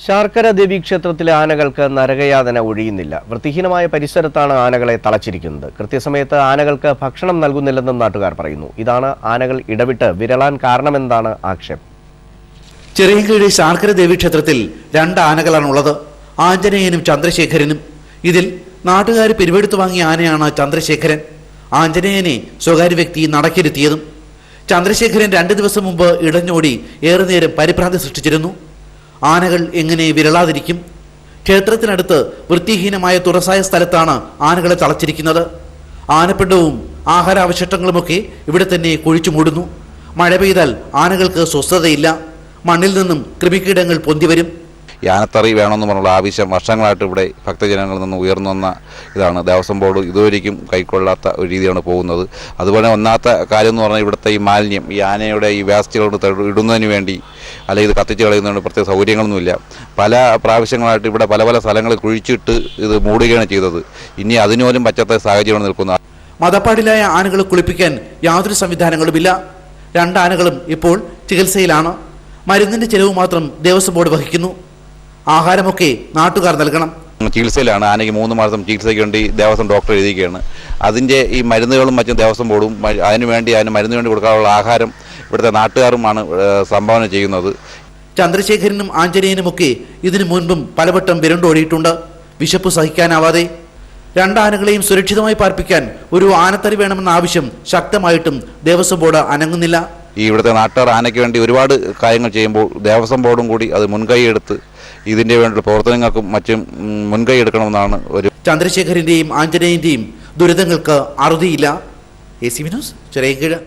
ശാർക്കര ദേവി ക്ഷേത്രത്തിലെ ആനകൾക്ക് നരകയാതന ഒഴിയുന്നില്ല. വൃത്തിഹീനമായ പരിസരത്താണ് ആനകളെ തളച്ചിരിക്കുന്നത്. കൃത്യസമയത്ത് ആനകൾക്ക് ഭക്ഷണം നൽകുന്നില്ലെന്നും നാട്ടുകാർ പറയുന്നു. ഇതാണ് ആനകൾ ഇടവിട്ട് വിരളാൻ കാരണമെന്നാണ് ആക്ഷേപം. ചിറയൻകീഴ് ശാർക്കര ദേവി ക്ഷേത്രത്തിൽ 2 ആനകളാണുള്ളത്, ആഞ്ജനേയനും ചന്ദ്രശേഖരനും. ഇതിൽ നാട്ടുകാർ പിരിവെടുത്തു വാങ്ങിയ ആനയാണ് ചന്ദ്രശേഖരൻ. ആഞ്ജനേയനെ സ്വകാര്യ വ്യക്തി നടക്കിരുത്തിയതും. ചന്ദ്രശേഖരൻ 2 ദിവസം മുമ്പ് ഇടഞ്ഞോടി ഏറെ നേരം പരിഭ്രാന്തി സൃഷ്ടിച്ചിരുന്നു. ആനകൾ എങ്ങനെ വിരളാതിരിക്കും? ക്ഷേത്രത്തിനടുത്ത് വൃത്തിഹീനമായ തുറസായ സ്ഥലത്താണ് ആനകളെ തളച്ചിരിക്കുന്നത്. ആനപ്പിണ്ടവും ആഹാരാവശിഷ്ടങ്ങളുമൊക്കെ ഇവിടെ തന്നെ കുഴിച്ചു മൂടുന്നു. മഴ പെയ്താൽ ആനകൾക്ക് സ്വസ്ഥതയില്ല. മണ്ണിൽ നിന്നും കൃമികീടങ്ങൾ പൊന്തിവരും. ആനത്തറി വേണമെന്ന് പറഞ്ഞുള്ള ആവശ്യം വർഷങ്ങളായിട്ട് ഇവിടെ ഭക്തജനങ്ങളിൽ നിന്ന് ഉയർന്നു വന്ന ഇതാണ്. ദേവസ്വം ബോർഡ് ഇതുവരെയും കൈക്കൊള്ളാത്ത ഒരു രീതിയാണ് പോകുന്നത്. അതുപോലെ ഒന്നാമത്തെ കാര്യം എന്ന് പറഞ്ഞാൽ ഇവിടുത്തെ ഈ മാലിന്യം, ഈ ആനയുടെ ഈ വേസ്റ്റുകൾ ഇടുന്നതിന് വേണ്ടി അല്ലെങ്കിൽ ഇത് കത്തിച്ച് കളയുന്നതിന് പ്രത്യേക സൗകര്യങ്ങളൊന്നുമില്ല. പല പ്രാവശ്യങ്ങളായിട്ട് ഇവിടെ പല പല സ്ഥലങ്ങളിൽ കുഴിച്ചിട്ട് ഇത് മൂടുകയാണ് ചെയ്തത്. ഇനി അതിനുപോലും പറ്റാത്ത സാഹചര്യമാണ് നിൽക്കുന്നത്. മതപ്പാടിലായ ആനകളെ കുളിപ്പിക്കാൻ യാതൊരു സംവിധാനങ്ങളുമില്ല. 2 ആനകളും ഇപ്പോൾ ചികിത്സയിലാണ്. മരുന്നിന്റെ ചെലവ് മാത്രം ദേവസ്വം ബോർഡ് വഹിക്കുന്നു. ആഹാരമൊക്കെ നാട്ടുകാർ നൽകണം. ചികിത്സയിലാണ്. ആനയ്ക്ക് 3 മാസം ചികിത്സയ്ക്ക് വേണ്ടി ദേവസ്വം ഡോക്ടർ എഴുതിയിരിക്കുകയാണ്. അതിൻ്റെ ഈ മരുന്നുകളും മറ്റും ദേവസ്വം ബോർഡും അതിന് മരുന്നിന് വേണ്ടി കൊടുക്കാനുള്ള ആഹാരം ഇവിടുത്തെ നാട്ടുകാരുമാണ് സംഭാവന ചെയ്യുന്നത്. ചന്ദ്രശേഖരനും ആഞ്ജനേയനുമൊക്കെ ഇതിനു മുൻപും പലവട്ടം വിരണ്ടോടിയിട്ടുണ്ട്. വിശപ്പ് സഹിക്കാനാവാതെ 2 ആനകളെയും സുരക്ഷിതമായി പാർപ്പിക്കാൻ ഒരു ആനത്തറി വേണമെന്ന ആവശ്യം ശക്തമായിട്ടും ദേവസ്വം ബോർഡ് അനങ്ങുന്നില്ല. ഈ ഇവിടുത്തെ നാട്ടുകാർ ആനയ്ക്ക് വേണ്ടി ഒരുപാട് കാര്യങ്ങൾ ചെയ്യുമ്പോൾ ദേവസ്വം ബോർഡും കൂടി അത് മുൻകൈ എടുത്ത് ഇതിൻ്റെ വേണ്ടിയുള്ള പ്രവർത്തനങ്ങൾക്കും മറ്റും മുൻകൈ എടുക്കണമെന്നാണ് ഒരു ചന്ദ്രശേഖരൻ്റെയും ആഞ്ജനേയൻ്റെയും ദുരിതങ്ങൾക്ക് അറുതിയില്ല. AC news, Chirayinkeezhu.